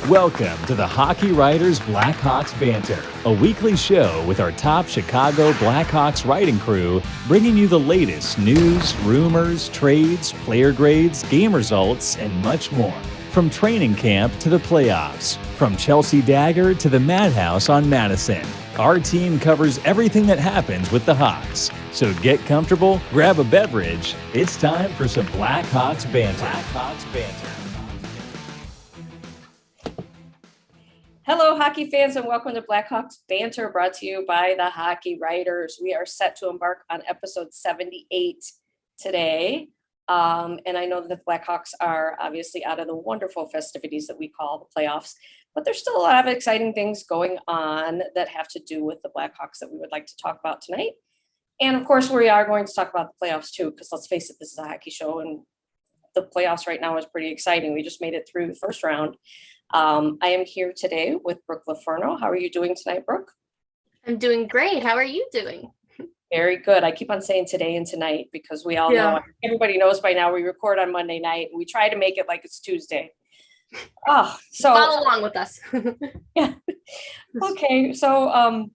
Welcome to the Hockey Writers Blackhawks Banter, a weekly show with our top Chicago Blackhawks writing crew, bringing you the latest news, rumors, trades, player grades, game results, and much more. From training camp to the playoffs, from Chelsea Dagger to the Madhouse on Madison, our team covers everything that happens with the Hawks. So get comfortable, grab a beverage. It's time for some Blackhawks Banter. Blackhawks Banter. Hello, hockey fans, and welcome to Blackhawks Banter, brought to you by the Hockey Writers. We are set to embark on episode 78 today. And I know that the Blackhawks are obviously out of the wonderful festivities that we call the playoffs, but there's still a lot of exciting things going on that have to do with the Blackhawks that we would like to talk about tonight. And of course, we are going to talk about the playoffs too, because let's face it, this is a hockey show, and the playoffs right now is pretty exciting. We just made it through the first round. I am here today with Brooke LoFurno. How are you doing tonight, Brooke? I'm doing great. How are you doing? Very good. I keep on saying today and tonight because we all know, everybody knows by now, we record on Monday night and we try to make it like it's Tuesday. So follow along with us. Yeah. Okay. So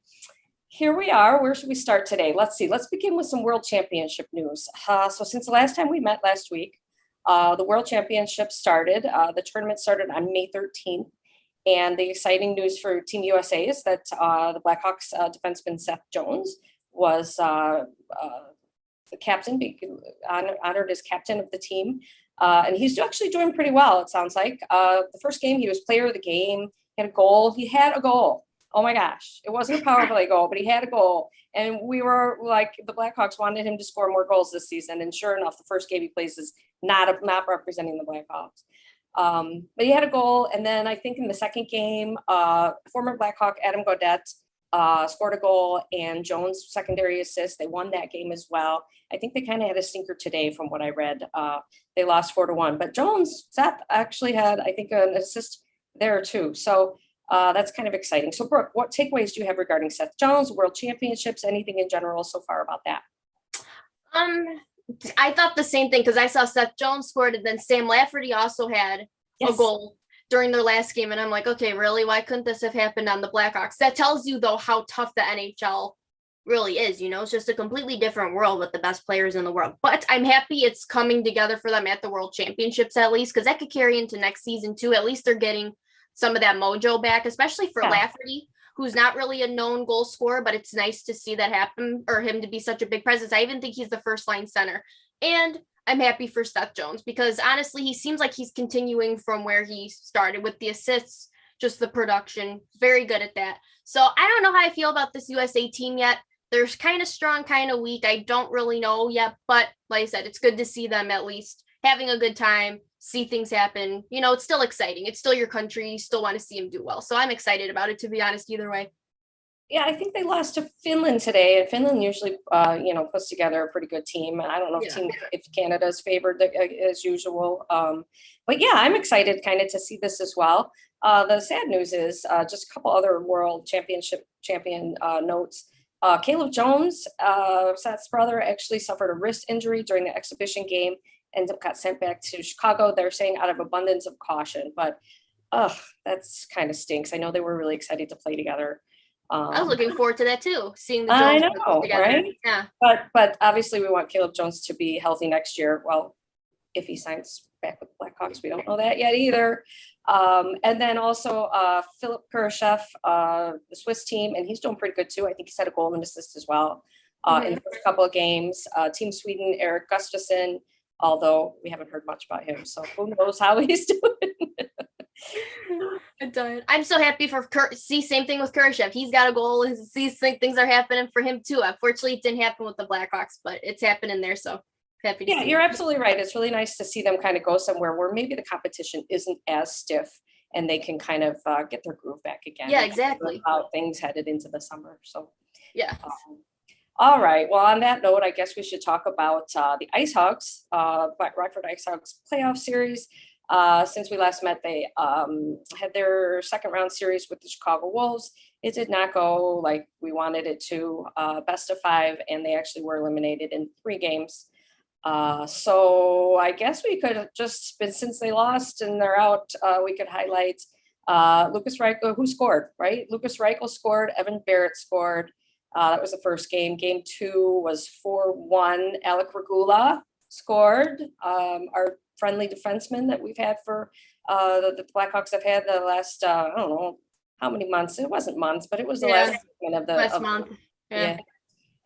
here we are. Where should we start today? Let's see. Let's begin with some World Championship news. So since the last time we met last week, the World Championship started. The tournament started on May 13th. And the exciting news for Team USA is that the Blackhawks defenseman Seth Jones was the captain, honored as captain of the team. And he's actually doing pretty well, it sounds like. The first game, he was player of the game. He had a goal. Oh my gosh. It wasn't a power play goal, but he had a goal. And we were like, the Blackhawks wanted him to score more goals this season. And sure enough, the first game he plays is not representing the Blackhawks. But he had a goal. And then I think in the second game, former Blackhawk Adam Gaudette scored a goal, and Jones' secondary assist. They won that game as well. I think they kind of had a stinker today from what I read. They lost 4-1. But Seth actually had, I think, an assist there too. So that's kind of exciting. So Brooke, what takeaways do you have regarding Seth Jones, World Championships, anything in general so far about that? I thought the same thing because I saw Seth Jones scored, and then Sam Lafferty also had a goal during their last game. And I'm like, okay, really? Why couldn't this have happened on the Blackhawks? That tells you, though, how tough the NHL really is. You know, it's just a completely different world with the best players in the world. But I'm happy it's coming together for them at the World Championships, at least, because that could carry into next season, too. At least they're getting some of that mojo back, especially for Lafferty, who's not really a known goal scorer, but it's nice to see that happen, or him to be such a big presence. I even think he's the first line center. And I'm happy for Seth Jones because honestly, he seems like he's continuing from where he started with the assists, just the production, very good at that. So I don't know how I feel about this USA team yet. They're kind of strong, kind of weak. I don't really know yet, but like I said, it's good to see them at least having a good time, see things happen. You know, it's still exciting. It's still your country. You still want to see them do well. So I'm excited about it, to be honest, either way. Yeah, I think they lost to Finland today, and Finland usually, puts together a pretty good team. And I don't know if Canada is favored as usual. But yeah, I'm excited kind of to see this as well. The sad news is just a couple other World Championship champion notes. Caleb Jones, Seth's brother, actually suffered a wrist injury during the exhibition game and got sent back to Chicago. They're saying out of abundance of caution, but that's kind of stinks. I know they were really excited to play together. I was looking forward to that too, seeing the Jones together. Right? Yeah. But obviously we want Caleb Jones to be healthy next year. Well, if he signs back with the Blackhawks, we don't know that yet either. And then also Philip Kurashev, the Swiss team, and he's doing pretty good too. I think he's had a goal and assist as well in the first couple of games. Team Sweden, Eric Gustafsson, although we haven't heard much about him, so who knows how he's doing. I'm so happy for same thing with Kurashev. He's got a goal, and these things are happening for him too. Unfortunately, it didn't happen with the Blackhawks, but it's happening there. So happy to see. You're absolutely right. It's really nice to see them kind of go somewhere where maybe the competition isn't as stiff, and they can kind of get their groove back again. Yeah, exactly. How things headed into the summer. So yeah. All right. Well, on that note, I guess we should talk about the IceHogs, Rockford IceHogs playoff series. Since we last met, they had their second round series with the Chicago Wolves. It did not go like we wanted it to, best of 5, and they actually were eliminated in 3 games. So I guess we could have just, since they lost and they're out, we could highlight Lucas Reichel, who scored, right? Lucas Reichel scored, Evan Barrett scored. That was the first game. Game 2 was 4-1. Alec Regula scored. Our friendly defenseman that we've had for the Blackhawks have had the last, I don't know how many months. It wasn't months, but it was the last month. Yeah.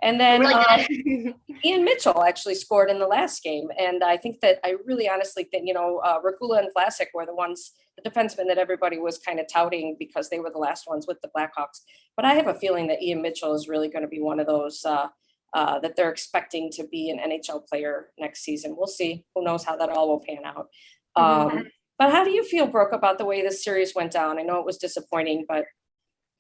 And then Really Ian Mitchell actually scored in the last game. And I think that I really honestly think, Regula and Vlasic were the defensemen that everybody was kind of touting because they were the last ones with the Blackhawks. But I have a feeling that Ian Mitchell is really going to be one of those that they're expecting to be an NHL player next season. We'll see. Who knows how that all will pan out. But how do you feel, Brooke, about the way this series went down? I know it was disappointing, but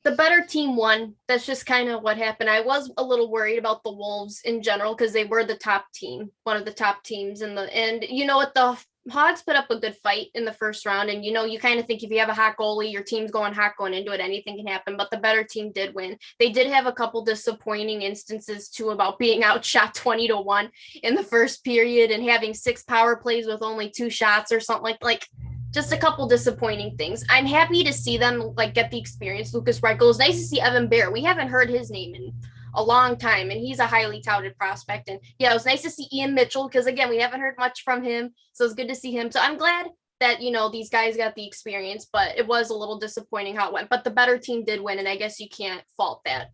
the better team won. That's just kind of what happened. I was a little worried about the Wolves in general because they were the top team, one of the top teams and you know what, the Hogs put up a good fight in the first round, and you kind of think if you have a hot goalie, your team's going hot going into it, anything can happen, but the better team did win. They did have a couple disappointing instances too about being outshot 20-1 in the first period and having 6 power plays with only 2 shots or something like just a couple disappointing things. I'm happy to see them get the experience. Lucas Reichel. It's nice to see Evan Bear. We haven't heard his name in a long time, and he's a highly touted prospect. And yeah, it was nice to see Ian Mitchell because again, we haven't heard much from him, so it's good to see him. So I'm glad that these guys got the experience, but it was a little disappointing how it went. But the better team did win, and I guess you can't fault that.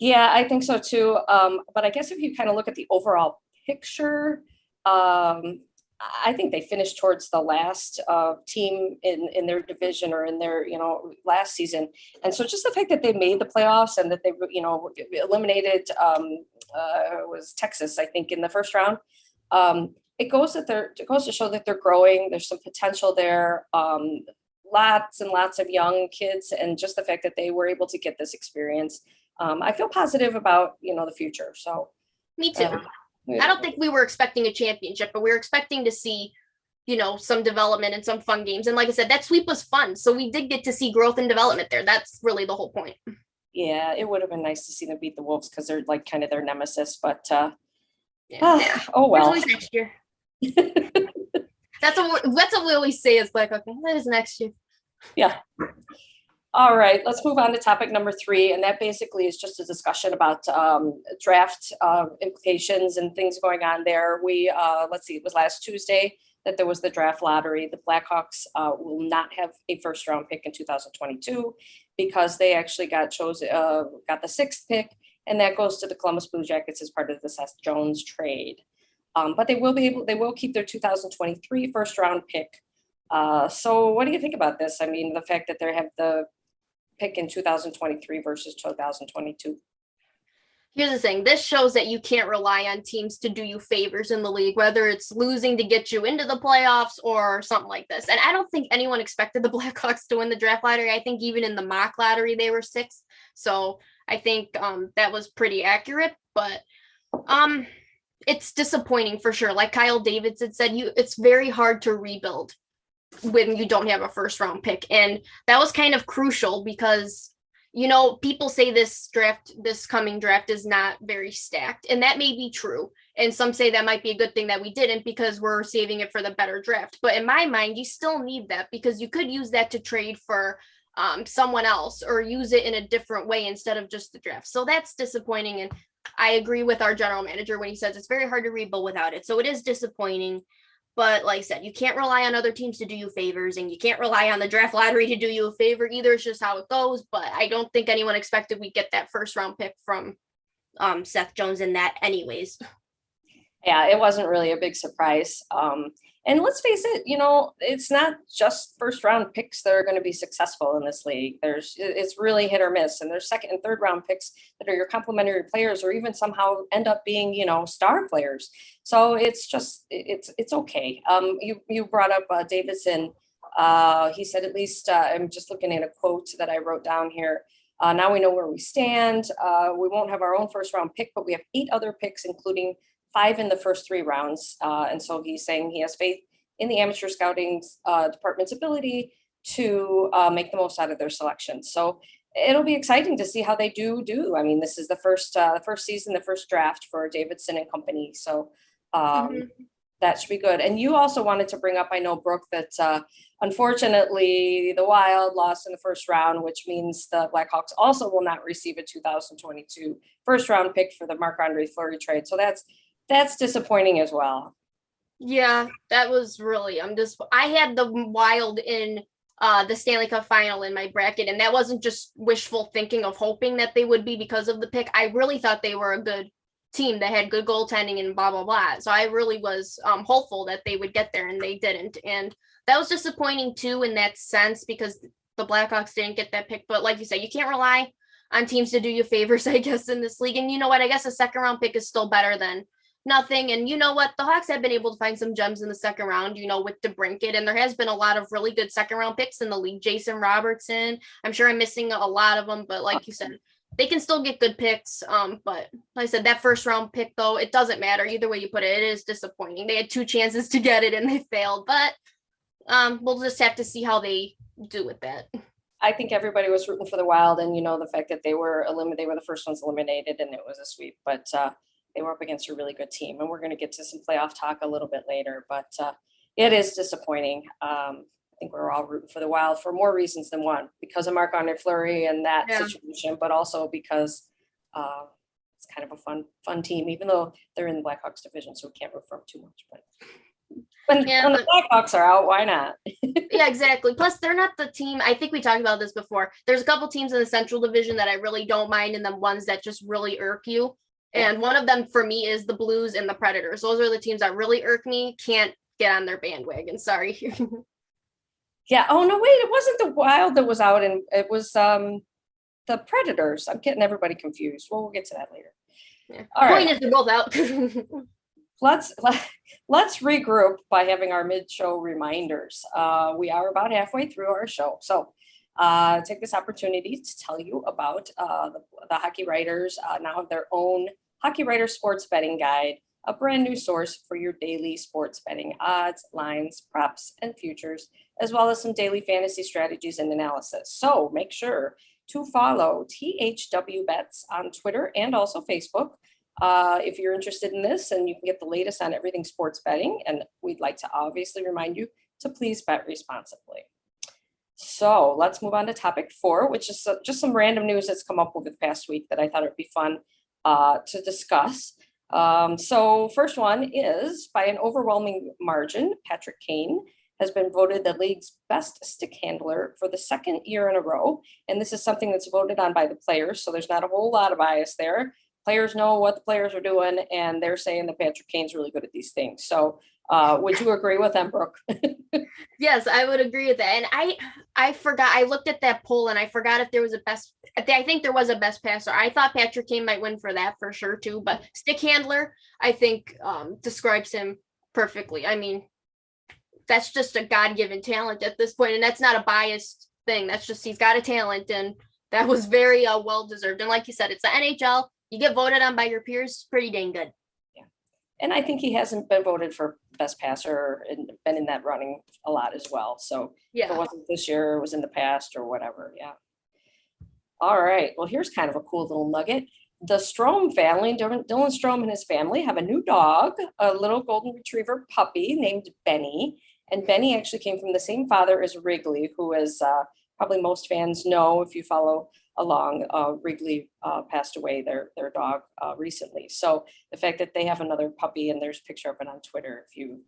Yeah, I think so too. But I guess if you kind of look at the overall picture, I think they finished towards the last team in their division or in their, last season. And so just the fact that they made the playoffs and that they, eliminated was Texas, I think, in the first round. It goes to show that they're growing. There's some potential there. Lots and lots of young kids, and just the fact that they were able to get this experience. I feel positive about, the future. So me too. I don't think we were expecting a championship, but we were expecting to see, some development and some fun games. And like I said, that sweep was fun. So we did get to see growth and development there. That's really the whole point. Yeah, it would have been nice to see them beat the Wolves because they're kind of their nemesis. But oh well. Always next year. That's what we always say as Blackhawks. That is next year. Yeah. All right, let's move on to topic number 3, and that basically is just a discussion about draft implications and things going on there. We, it was last Tuesday that there was the draft lottery. The Blackhawks will not have a first-round pick in 2022 because they actually got the 6th pick, and that goes to the Columbus Blue Jackets as part of the Seth Jones trade. But they will keep their 2023 first-round pick. So what do you think about this? I mean, the fact that they have the pick in 2023 versus 2022. Here's the thing. This shows that you can't rely on teams to do you favors in the league, whether it's losing to get you into the playoffs or something like this. And I don't think anyone expected the Blackhawks to win the draft lottery. I think even in the mock lottery, they were 6th. So I think that was pretty accurate, but it's disappointing for sure. Like Kyle Davidson said, it's very hard to rebuild when you don't have a first round pick. And that was kind of crucial because, people say this coming draft is not very stacked, and that may be true. And some say that might be a good thing that we didn't because we're saving it for the better draft. But in my mind, you still need that because you could use that to trade for someone else or use it in a different way instead of just the draft. So that's disappointing. And I agree with our general manager when he says it's very hard to rebuild without it. So it is disappointing. But like I said, you can't rely on other teams to do you favors, and you can't rely on the draft lottery to do you a favor either. It's just how it goes. But I don't think anyone expected we'd get that first round pick from Seth Jones in that anyways. Yeah, it wasn't really a big surprise. And let's face it, it's not just first round picks that are going to be successful in this league. It's really hit or miss. And there's second and third round picks that are your complementary players or even somehow end up being, star players. So it's okay. You brought up Davidson. He said, at least I'm just looking at a quote that I wrote down here. Now we know where we stand. We won't have our own first round pick, but we have 8 other picks, including 5 in the first 3 rounds. And so he's saying he has faith in the amateur scouting department's ability to make the most out of their selection. So it'll be exciting to see how they do. I mean, this is the first season, the first draft for Davidson and company. So That should be good. And you also wanted to bring up, I know, Brooke, that unfortunately the Wild lost in the first round, which means the Blackhawks also will not receive a 2022 first round pick for the Marc-Andre Fleury trade. So that's disappointing as well. Yeah, that was really, I had the Wild in the Stanley Cup final in my bracket, and that wasn't just wishful thinking of hoping that they would be because of the pick. I really thought they were a good team that had good goaltending and blah, blah, blah. So I really was hopeful that they would get there, and they didn't. And that was disappointing too in that sense, because the Blackhawks didn't get that pick. But like you said, you can't rely on teams to do you favors, I guess, in this league. And you know what? I guess a second round pick is still better than nothing. And you know what? The Hawks have been able to find some gems in the second round, with DeBrincat. And there has been a lot of really good second round picks in the league. Jason Robertson. I'm sure I'm missing a lot of them, but like you said, they can still get good picks. But like I said, that first round pick, though, it doesn't matter. Either way you put it, it is disappointing. They had 2 chances to get it and they failed. But we'll just have to see how they do with that. I think everybody was rooting for the Wild, and the fact that they were the first ones eliminated, and it was a sweep. But they were up against a really good team, and we're going to get to some playoff talk a little bit later. But it is disappointing. I think we're all rooting for the Wild for more reasons than one, because of Marc-Andre Fleury and that situation, but also because it's kind of a fun team, even though they're in the Blackhawks division, so we can't root for them too much. But when the Blackhawks are out, why not? Yeah, exactly. Plus, they're not the team. I think we talked about this before. There's a couple teams in the Central Division that I really don't mind, and then ones that just really irk you. And one of them for me is the Blues and the Predators. Those are the teams that really irk me. Can't get on their bandwagon. Sorry. Yeah. Oh, no, wait. It wasn't the Wild that was out, and it was the Predators. I'm getting everybody confused. Well, we'll get to that later. Yeah. All right. Point is they're both out. Let's regroup by having our mid-show reminders. We are about halfway through our show. So take this opportunity to tell you about the Hockey Writers now have their own Hockey Writers Sports Betting Guide, a brand new source for your daily sports betting odds, lines, props, and futures, as well as some daily fantasy strategies and analysis. So make sure to follow THW Bets on Twitter and also Facebook if you're interested in this, and you can get the latest on everything sports betting. And we'd like to obviously remind you to please bet responsibly. So let's move on to topic 4, which is just some random news that's come up over the past week that I thought it'd be fun to discuss. So first one is, by an overwhelming margin, Patrick Kane has been voted the league's best stick handler for the second year in a row. And this is something that's voted on by the players, so there's not a whole lot of bias there. Players know what the players are doing, and they're saying that Patrick Kane's really good at these things. So would you agree with them, Brooke? Yes, I would agree with that. And I forgot, I looked at that poll and I forgot if there was I think there was a best passer. I thought Patrick Kane might win for that for sure too, but stick handler, I think describes him perfectly. I mean, that's just a God-given talent at this point, and that's not a biased thing. That's just, he's got a talent, and that was very well-deserved. And like you said, it's the NHL. You get voted on by your peers, pretty dang good. Yeah. And I think he hasn't been voted for best passer and been in that running a lot as well. So if it wasn't this year, it was in the past or whatever. Yeah. All right. Well, here's kind of a cool little nugget. The Strome family, Dylan Strome and his family, have a new dog, a little golden retriever puppy named Benny. And Benny actually came from the same father as Wrigley, who is probably most fans know if you follow along. Wrigley passed away, their dog, recently. So the fact that they have another puppy, and there's a picture of it on Twitter, if you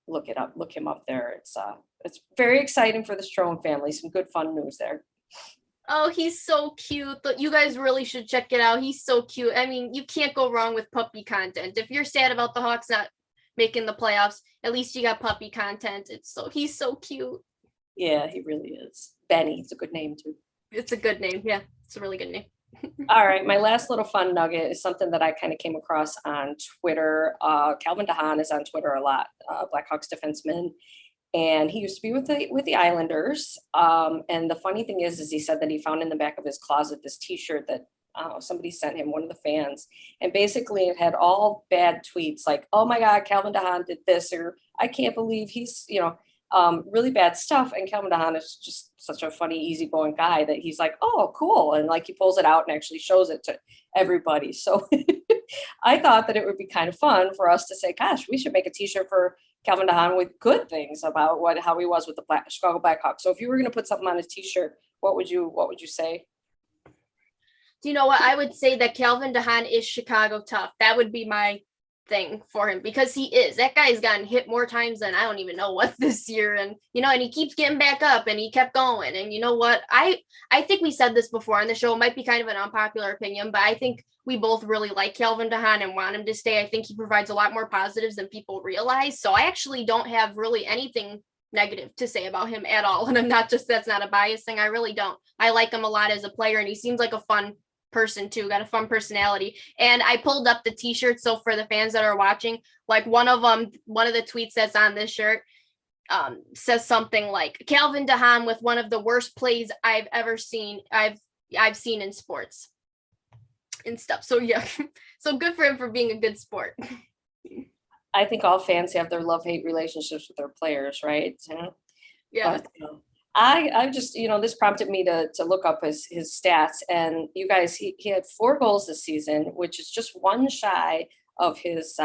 look him up there, it's very exciting for the Strome family. Some good fun news there. Oh, he's so cute. You guys really should check it out. He's so cute. I mean, you can't go wrong with puppy content. If you're sad about the Hawks not making the playoffs, at least you got puppy content. He's so cute. Yeah, he really is. Benny, it's a good name too. It's a good name. Yeah, it's a really good name. All right, my last little fun nugget is something that I kind of came across on Twitter. Calvin DeHaan is on Twitter a lot, Blackhawks defenseman, and he used to be with the Islanders. And the funny thing is he said that he found in the back of his closet this T-shirt that somebody sent him, one of the fans, and basically it had all bad tweets like, "Oh my God, Calvin DeHaan did this," or "I can't believe he's," really bad stuff. And Calvin DeHaan is just such a funny, easygoing guy that he's like, "Oh, cool," and like he pulls it out and actually shows it to everybody. So I thought that it would be kind of fun for us to say, gosh, we should make a t-shirt for Calvin DeHaan with good things about how he was with the Chicago Blackhawks. So if you were going to put something on his t-shirt, what would you say? Do you know what? I would say that Calvin DeHaan is Chicago tough. That would be my thing for him, because he is. That guy's gotten hit more times than I don't even know what this year. And, and he keeps getting back up and he kept going. And you know what? I think we said this before on the show. It might be kind of an unpopular opinion, but I think we both really like Calvin DeHaan and want him to stay. I think he provides a lot more positives than people realize. So I actually don't have really anything negative to say about him at all. And that's not a bias thing. I really don't. I like him a lot as a player, and he seems like a fun person too, got a fun personality. And I pulled up the t-shirt, so for the fans that are watching, like one of the tweets that's on this shirt says something like Calvin DeHaan with one of the worst plays I've ever seen I've seen in sports and stuff. So yeah, so good for him for being a good sport. I think all fans have their love-hate relationships with their players, right? Yeah. But, I just, this prompted me to look up his stats, and you guys, he had 4 goals this season, which is just one shy of his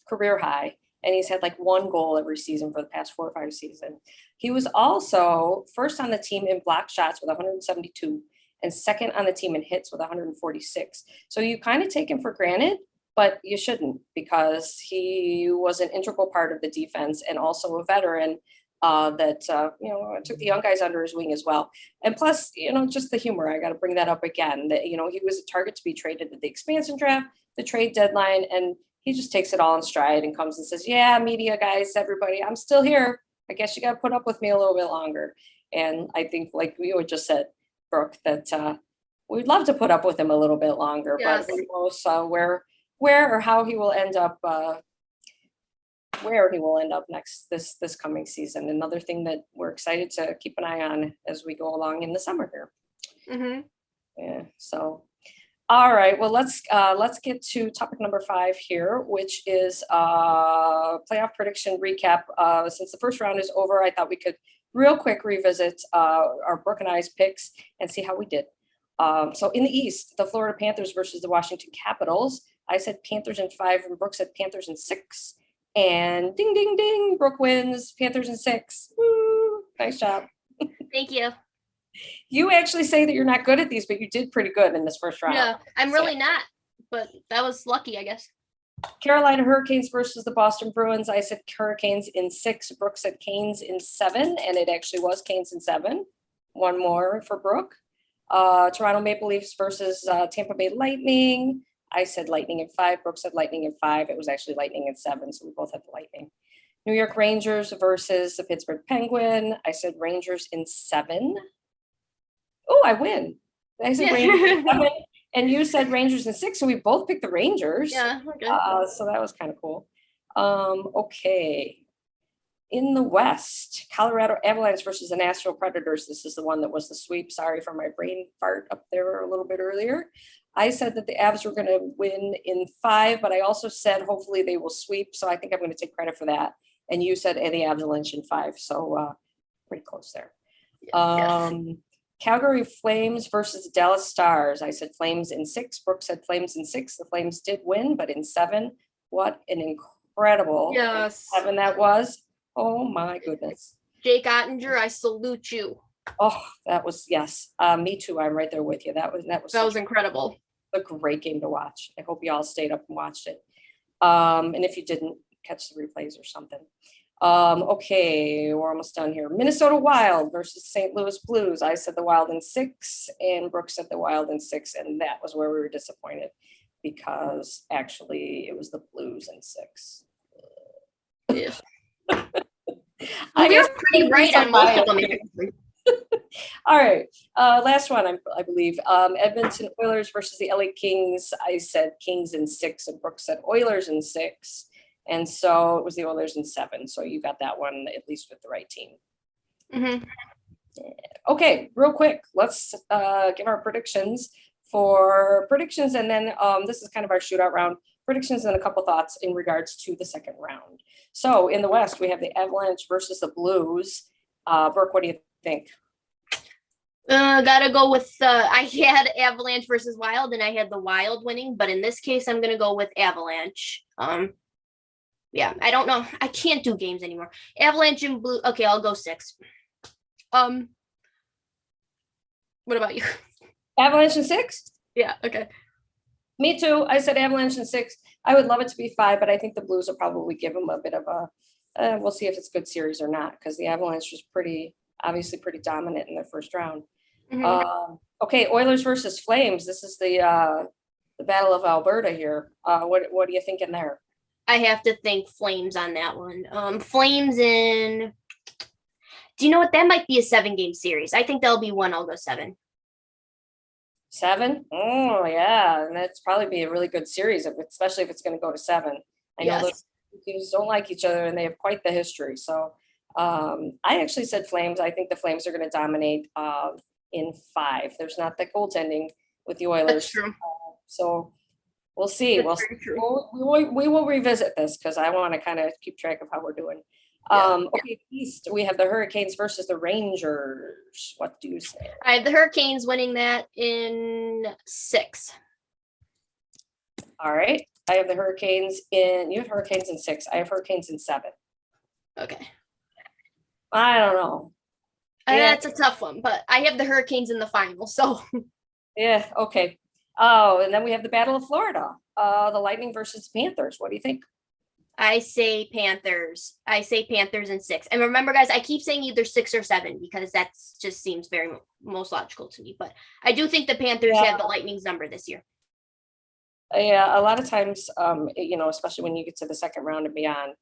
career high. And he's had like 1 goal every season for the past 4 or 5 seasons. He was also first on the team in block shots with 172 and second on the team in hits with 146. So you kind of take him for granted, but you shouldn't, because he was an integral part of the defense and also a veteran that took the young guys under his wing as well. And plus, just the humor, I got to bring that up again, that, he was a target to be traded at the expansion draft, the trade deadline, and he just takes it all in stride and comes and says, yeah, media guys, everybody, I'm still here. I guess you got to put up with me a little bit longer. And I think, like we just said, Brooke, that we'd love to put up with him a little bit longer, yes. But who knows where or how he will end up, next this coming season. Another thing that we're excited to keep an eye on as we go along in the summer here. Mm-hmm. Yeah. So, all right. Well, let's get to topic number 5 here, which is playoff prediction recap. Since the first round is over, I thought we could real quick revisit our Brooke and I's picks and see how we did. So in the East, the Florida Panthers versus the Washington Capitals. I said Panthers in 5, and Brooke said Panthers in 6. And ding, ding, ding, Brooke wins, Panthers in 6. Woo, nice job. Thank you. You actually say that you're not good at these, but you did pretty good in this first round. Yeah, I'm really not, but that was lucky, I guess. Carolina Hurricanes versus the Boston Bruins. I said Hurricanes in 6. Brooke said Canes in 7, and it actually was Canes in 7. One more for Brooke. Toronto Maple Leafs versus Tampa Bay Lightning. I said Lightning in 5. Brooke said Lightning in 5. It was actually Lightning in 7, so we both had the Lightning. New York Rangers versus the Pittsburgh Penguin. I said Rangers in 7. Oh, I win. I said Rangers in 7, and you said Rangers in 6, so we both picked the Rangers. Yeah, okay. So that was kind of cool. Okay. In the West, Colorado Avalanche versus the Nashville Predators. This is the one that was the sweep. Sorry for my brain fart up there a little bit earlier. I said that the Avs were going to win in 5, but I also said hopefully they will sweep. So I think I'm going to take credit for that. And you said the Avalanche in 5. So pretty close there. Yes. Calgary Flames versus Dallas Stars. I said Flames in 6. Brooke said Flames in 6. The Flames did win, but in 7. What an incredible 7 that was. Oh my goodness. Jake Ottinger, I salute you. Oh, that was, yes. Me too. I'm right there with you. That was incredible. A great game to watch. I hope you all stayed up and watched it. And if you didn't, catch the replays or something. Okay, we're almost done here. Minnesota Wild versus St. Louis Blues. I said the Wild in 6, and Brooke said the Wild in 6, and that was where we were disappointed, because actually it was the Blues in 6. Yeah. I guess pretty right on most of them. All right, last one, I believe. Edmonton Oilers versus the LA Kings. I said Kings in 6, and Brooke said Oilers in 6. And so it was the Oilers in 7. So you got that one at least with the right team. Mm-hmm. Okay, real quick, let's give our predictions, and then this is kind of our shootout round. Predictions and a couple thoughts in regards to the second round. So in the West, we have the Avalanche versus the Blues. Brooke, what do you think? Gotta go with I had Avalanche versus Wild, and I had the Wild winning, but in this case, I'm gonna go with Avalanche. Yeah, I don't know. I can't do games anymore. Avalanche and Blue. Okay, I'll go 6. What about you? Avalanche and 6? Yeah, okay. Me too. I said Avalanche and 6. I would love it to be 5, but I think the Blues will probably give them a bit of a. We'll see if it's a good series or not, because the Avalanche was obviously pretty dominant in their first round. Okay, Oilers versus Flames. This is the Battle of Alberta here. What are you thinking there? I have to think Flames on that one. Flames in. Do you know what? That might be a 7-game series. I think that'll be one. I'll go 7. 7? Oh yeah, and that's probably be a really good series, especially if it's going to go to 7. I know those teams don't like each other, and they have quite the history. So I actually said Flames. I think the Flames are going to dominate in 5. There's not the goaltending with the Oilers. That's true. So we'll see. We will revisit this, because I want to kind of keep track of how we're doing. Okay, East, we have the Hurricanes versus the Rangers. What do you say? I have the Hurricanes winning that in 6. All right. I have the Hurricanes you have Hurricanes in 6. I have Hurricanes in 7. Okay. I don't know. That's a tough one, but I have the Hurricanes in the final, so. Yeah, okay. Oh, and then we have the Battle of Florida. The Lightning versus Panthers. What do you think? I say Panthers. I say Panthers in 6. And remember, guys, I keep saying either 6 or 7 because that just seems very most logical to me. But I do think the Panthers have the Lightning's number this year. Yeah, a lot of times, especially when you get to the second round and beyond,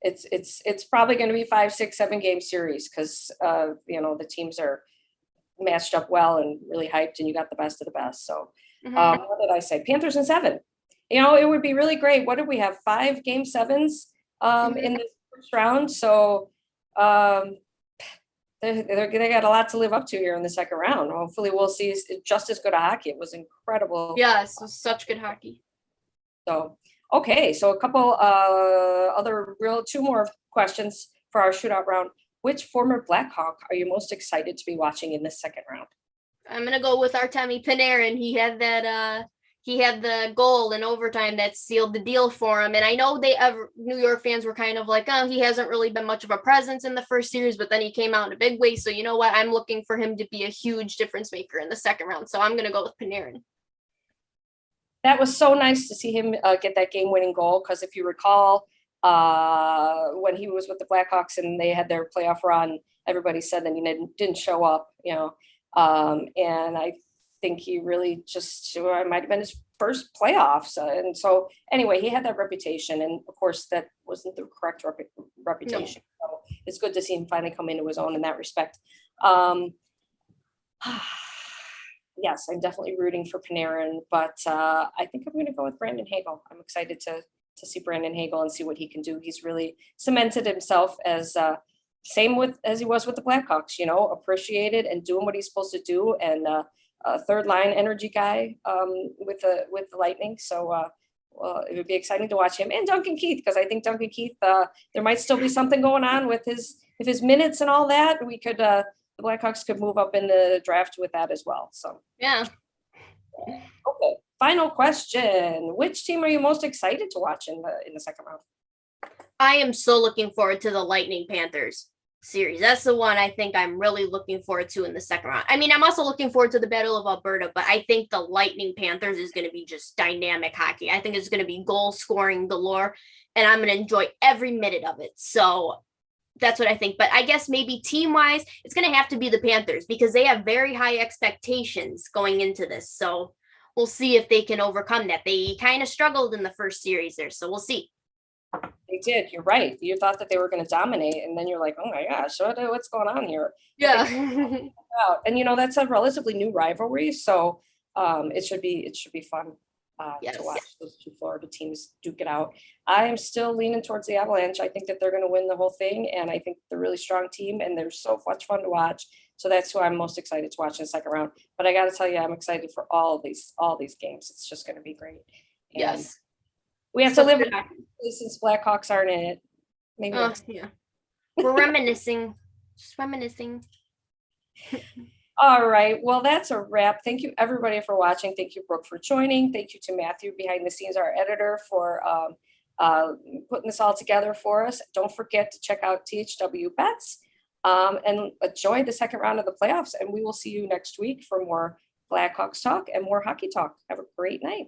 it's probably going to be 5, 6, 7-game series, because the teams are matched up well and really hyped, and you got the best of the best. So what did I say? Panthers in 7. It would be really great. What did we have? 5 game 7s in the first round. So they got a lot to live up to here in the second round. Hopefully we'll see just as good a hockey. It was incredible. Yes, it was such good hockey. So, okay. So a couple other 2 more questions for our shootout round. Which former Blackhawk are you most excited to be watching in this second round? I'm going to go with Artemi Panarin. He had that he had the goal in overtime that sealed the deal for him. And I know New York fans were kind of like, oh, he hasn't really been much of a presence in the first series, but then he came out in a big way. So you know what? I'm looking for him to be a huge difference maker in the second round. So I'm going to go with Panarin. That was so nice to see him get that game-winning goal, because if you recall, when he was with the Blackhawks and they had their playoff run, everybody said that he didn't show up, and I think he really it might have been his first playoffs. And so anyway, he had that reputation, and of course that wasn't the correct reputation. No. So it's good to see him finally come into his own in that respect. Yes, I'm definitely rooting for Panarin, but I think I'm going to go with Brandon Hagel. I'm excited to see Brandon Hagel and see what he can do. He's really cemented himself as as he was with the Blackhawks, appreciated and doing what he's supposed to do, and a third line energy guy with the Lightning. So it would be exciting to watch him, and Duncan Keith, because I think Duncan Keith, there might still be something going on with his minutes and all that. We could the Blackhawks could move up in the draft with that as well. So yeah. Okay. Final question: which team are you most excited to watch in the second round? I am so looking forward to the Lightning Panthers series. That's the one I think I'm really looking forward to in the second round. I mean, I'm also looking forward to the Battle of Alberta, but I think the Lightning Panthers is going to be just dynamic hockey. I think it's going to be goal scoring galore, and I'm going to enjoy every minute of it. So that's what I think. But I guess maybe team-wise, it's going to have to be the Panthers, because they have very high expectations going into this. So we'll see if they can overcome that. They kind of struggled in the first series there, so we'll see. They did. You're right. You thought that they were going to dominate, and then you're like, oh my gosh, what's going on here? Yeah. And that's a relatively new rivalry, so it should be fun to watch those 2 Florida teams duke it out. I am still leaning towards the Avalanche. I think that they're going to win the whole thing, and I think they're a really strong team, and they're so much fun to watch. So that's who I'm most excited to watch in the second round. But I got to tell you, I'm excited for all these games. It's just going to be great. And yes. We have to live with it since Blackhawks aren't in it. Maybe. Yeah. We're reminiscing. Just reminiscing. All right. Well, that's a wrap. Thank you, everybody, for watching. Thank you, Brooke, for joining. Thank you to Matthew behind the scenes, our editor, for putting this all together for us. Don't forget to check out THW Bets and enjoy the second round of the playoffs. And we will see you next week for more Blackhawks talk and more hockey talk. Have a great night.